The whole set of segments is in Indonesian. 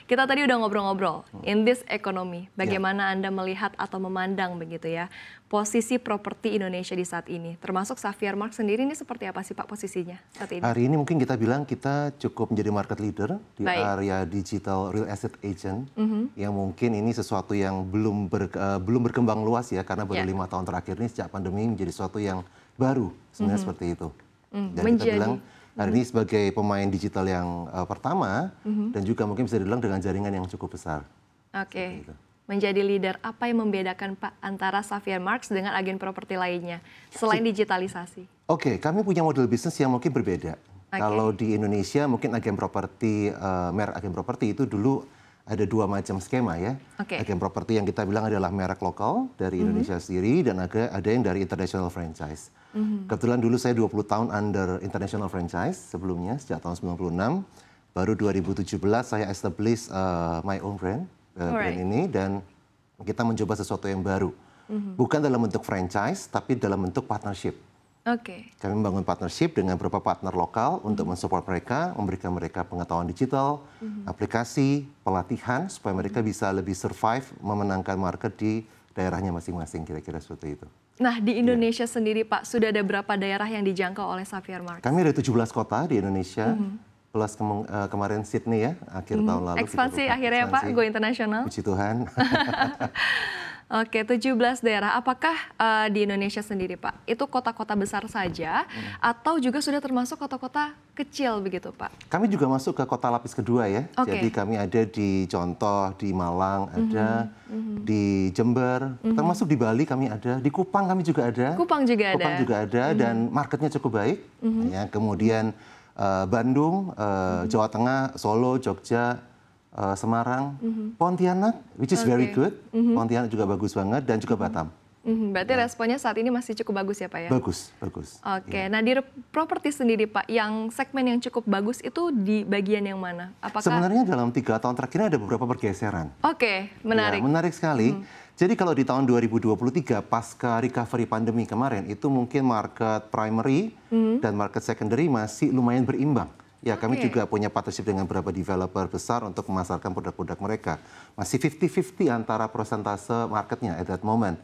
kita tadi udah ngobrol-ngobrol in this economy. Bagaimana Anda melihat atau memandang begitu ya posisi properti Indonesia di saat ini. Termasuk Xavier Marks sendiri ini seperti apa sih Pak posisinya saat ini? Hari ini mungkin kita bilang kita cukup menjadi market leader di area digital real estate agent. Yang mungkin ini sesuatu yang belum berkembang luas ya, karena baru 5 tahun terakhir ini sejak pandemi menjadi sesuatu yang baru sebenarnya seperti itu. Dan kita bilang hari ini sebagai pemain digital yang pertama dan juga mungkin bisa dibilang dengan jaringan yang cukup besar. Oke. Menjadi leader, apa yang membedakan Pak antara Xavier Marks dengan agen properti lainnya selain digitalisasi? Oke, kami punya model bisnis yang mungkin berbeda. Kalau di Indonesia mungkin agen properti, merek agen properti itu dulu ada 2 macam skema ya. Agen properti yang kita bilang adalah merek lokal dari Indonesia sendiri dan ada yang dari international franchise. Kebetulan dulu saya 20 tahun under international franchise sebelumnya sejak tahun 96. Baru 2017 saya establish my own brand ini dan kita mencoba sesuatu yang baru. Bukan dalam bentuk franchise tapi dalam bentuk partnership. Kami membangun partnership dengan beberapa partner lokal untuk mensupport mereka, memberikan mereka pengetahuan digital, aplikasi, pelatihan supaya mereka bisa lebih survive memenangkan market di daerahnya masing-masing, kira-kira seperti itu. Nah, di Indonesia sendiri Pak, sudah ada berapa daerah yang dijangkau oleh Xavier Marks? Kami ada 17 kota di Indonesia, plus kemarin Sydney ya, akhir tahun lalu. Ekspansi akhirnya Pak, go internasional. Puji Tuhan. Oke, 17 daerah. Apakah di Indonesia sendiri Pak, itu kota-kota besar saja atau juga sudah termasuk kota-kota kecil begitu Pak? Kami juga masuk ke kota lapis kedua ya. Jadi kami ada di contoh di Malang, ada di Jember, termasuk di Bali kami ada, di Kupang kami juga ada. Kupang juga ada dan marketnya cukup baik. Ya, kemudian Bandung, Jawa Tengah, Solo, Jogja, Semarang, Pontianak, which is very good. Pontianak juga bagus banget dan juga Batam. Berarti responnya saat ini masih cukup bagus ya Pak ya? Bagus. Oke, nah di properti sendiri Pak, yang segmen yang cukup bagus itu di bagian yang mana? Apakah... Sebenarnya dalam 3 tahun terakhir ini ada beberapa pergeseran. Oke, menarik. Ya, menarik sekali. Jadi kalau di tahun 2023 pasca recovery pandemi kemarin itu mungkin market primary dan market secondary masih lumayan berimbang. Ya, kami juga punya partnership dengan beberapa developer besar untuk memasarkan produk-produk mereka. Masih 50-50 antara persentase marketnya at that moment.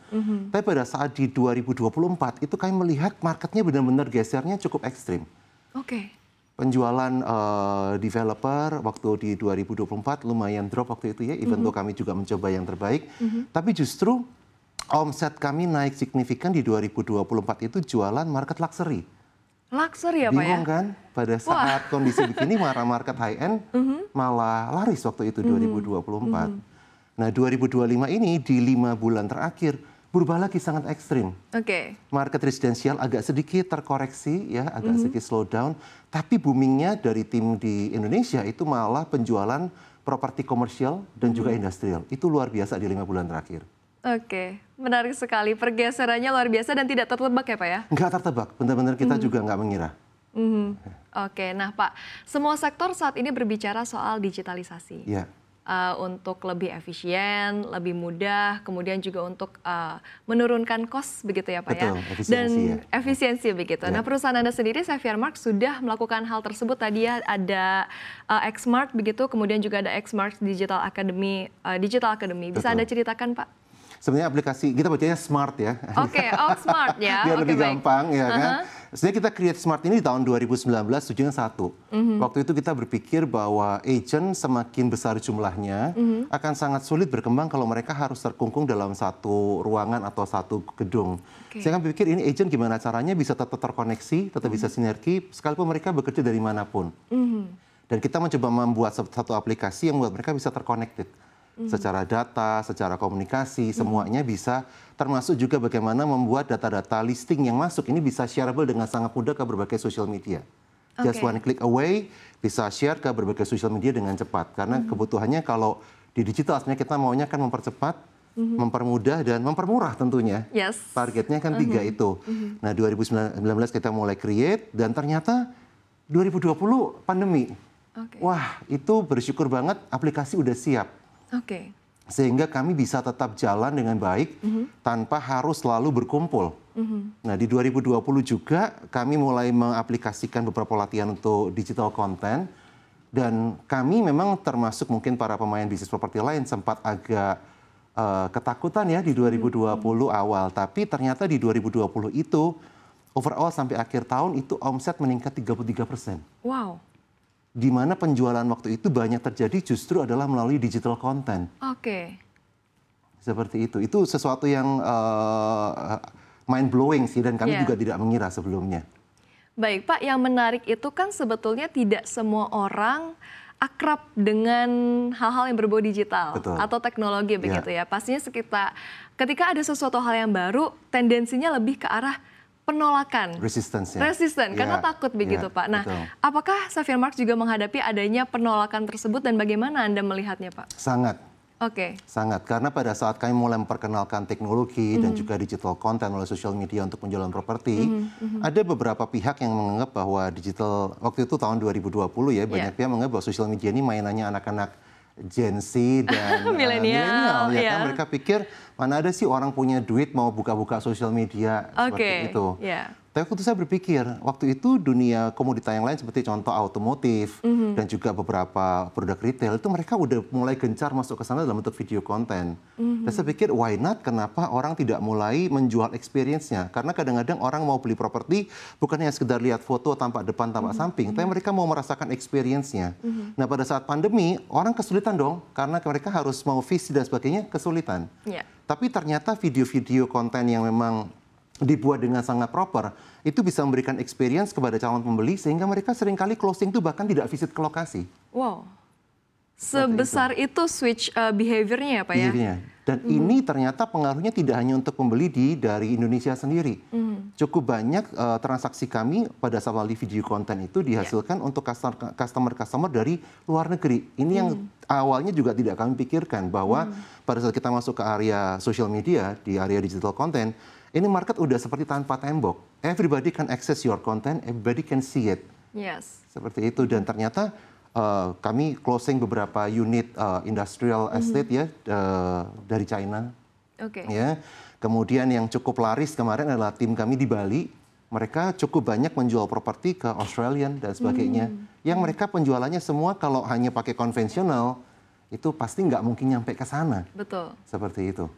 Tapi pada saat di 2024 itu kami melihat marketnya benar-benar gesernya cukup ekstrim. Penjualan developer waktu di 2024 lumayan drop waktu itu ya, even though kami juga mencoba yang terbaik. Tapi justru omset kami naik signifikan di 2024 itu jualan market luxury. Luxury ya Pak ya? Bingung kan? Pada saat kondisi begini market high-end malah laris waktu itu 2024. Nah 2025 ini di 5 bulan terakhir berubah lagi sangat ekstrim. Market residensial agak sedikit terkoreksi ya, agak sedikit slow down. Tapi boomingnya dari tim di Indonesia itu malah penjualan properti komersial dan juga industrial. Itu luar biasa di 5 bulan terakhir. Menarik sekali. Pergeserannya luar biasa dan tidak tertebak ya Pak ya? Nggak tertebak, benar-benar kita juga nggak mengira. Nah Pak, semua sektor saat ini berbicara soal digitalisasi. Untuk lebih efisien, lebih mudah, kemudian juga untuk menurunkan cost begitu ya Pak ya? Dan efisiensi begitu. Nah perusahaan Anda sendiri, Xavier Marks, sudah melakukan hal tersebut. Tadi ya ada Xmart begitu, kemudian juga ada Xmart Digital Academy. Bisa Anda ceritakan Pak? Sebenarnya aplikasi, kita bacanya smart ya. Smart ya. Biar lebih gampang ya kan. Sebenarnya kita create smart ini di tahun 2019, tujuannya satu. Waktu itu kita berpikir bahwa agent semakin besar jumlahnya, akan sangat sulit berkembang kalau mereka harus terkungkung dalam satu ruangan atau satu gedung. Saya kan berpikir ini agent gimana caranya bisa tetap terkoneksi, tetap bisa sinergi, sekalipun mereka bekerja dari manapun. Dan kita mencoba membuat satu aplikasi yang membuat mereka bisa terconnected. Secara data, secara komunikasi, semuanya bisa, termasuk juga bagaimana membuat data-data listing yang masuk ini bisa shareable dengan sangat mudah ke berbagai social media. Just one click away, bisa share ke berbagai social media dengan cepat. Karena kebutuhannya kalau di digital sebenarnya kita maunya kan mempercepat, mempermudah, dan mempermurah tentunya. Targetnya kan 3 itu. Nah 2019 kita mulai create, dan ternyata 2020 pandemi. Wah, itu bersyukur banget aplikasi udah siap. Sehingga kami bisa tetap jalan dengan baik tanpa harus selalu berkumpul. Nah di 2020 juga kami mulai mengaplikasikan beberapa latihan untuk digital content. Dan kami memang termasuk mungkin para pemain bisnis properti lain sempat agak ketakutan ya di 2020 awal. Tapi ternyata di 2020 itu overall sampai akhir tahun itu omset meningkat 33%. Wow. Di mana penjualan waktu itu banyak terjadi justru adalah melalui digital content. Oke. Seperti itu. Itu sesuatu yang mind blowing sih dan kami juga tidak mengira sebelumnya. Baik Pak, yang menarik itu kan sebetulnya tidak semua orang akrab dengan hal-hal yang berbau digital. Betul. Atau teknologi begitu ya. Pastinya ketika ada sesuatu hal yang baru, tendensinya lebih ke arah penolakan. Resisten, karena takut begitu Pak. Nah, apakah Xavier Marks juga menghadapi adanya penolakan tersebut dan bagaimana Anda melihatnya Pak? Sangat. Sangat, karena pada saat kami mulai memperkenalkan teknologi dan juga digital content melalui sosial media untuk penjualan properti, ada beberapa pihak yang menganggap bahwa digital, waktu itu tahun 2020 ya, banyak pihak menganggap bahwa sosial media ini mainannya anak-anak Gen Z dan milenial. Ya kan? Mereka pikir, mana ada sih orang punya duit mau buka-buka sosial media seperti itu. Tapi waktu itu saya berpikir, waktu itu dunia komoditas yang lain seperti contoh otomotif dan juga beberapa produk retail itu mereka udah mulai gencar masuk ke sana dalam bentuk video konten. Dan saya pikir why not, kenapa orang tidak mulai menjual experience-nya? Karena kadang-kadang orang mau beli properti bukan hanya sekedar lihat foto tampak depan, tampak samping, tapi mereka mau merasakan experience-nya. Nah pada saat pandemi, orang kesulitan dong, karena mereka harus mau visit dan sebagainya, kesulitan. Tapi ternyata video-video konten yang memang dibuat dengan sangat proper, itu bisa memberikan experience kepada calon pembeli sehingga mereka seringkali closing itu bahkan tidak visit ke lokasi. Wow, sebesar itu switch behavior-nya ya Pak ya? Dan ini ternyata pengaruhnya tidak hanya untuk pembeli dari Indonesia sendiri. Cukup banyak transaksi kami pada saat melalui video konten itu dihasilkan untuk customer dari luar negeri. Ini yang awalnya juga tidak kami pikirkan bahwa pada saat kita masuk ke area social media, di area digital content, ini market udah seperti tanpa tembok. Everybody can access your content, everybody can see it. Seperti itu, dan ternyata kami closing beberapa unit industrial estate ya dari China. Ya. Kemudian yang cukup laris kemarin adalah tim kami di Bali. Mereka cukup banyak menjual properti ke Australian dan sebagainya. Yang mereka penjualannya semua kalau hanya pakai konvensional, itu pasti nggak mungkin nyampe ke sana. Betul. Seperti itu.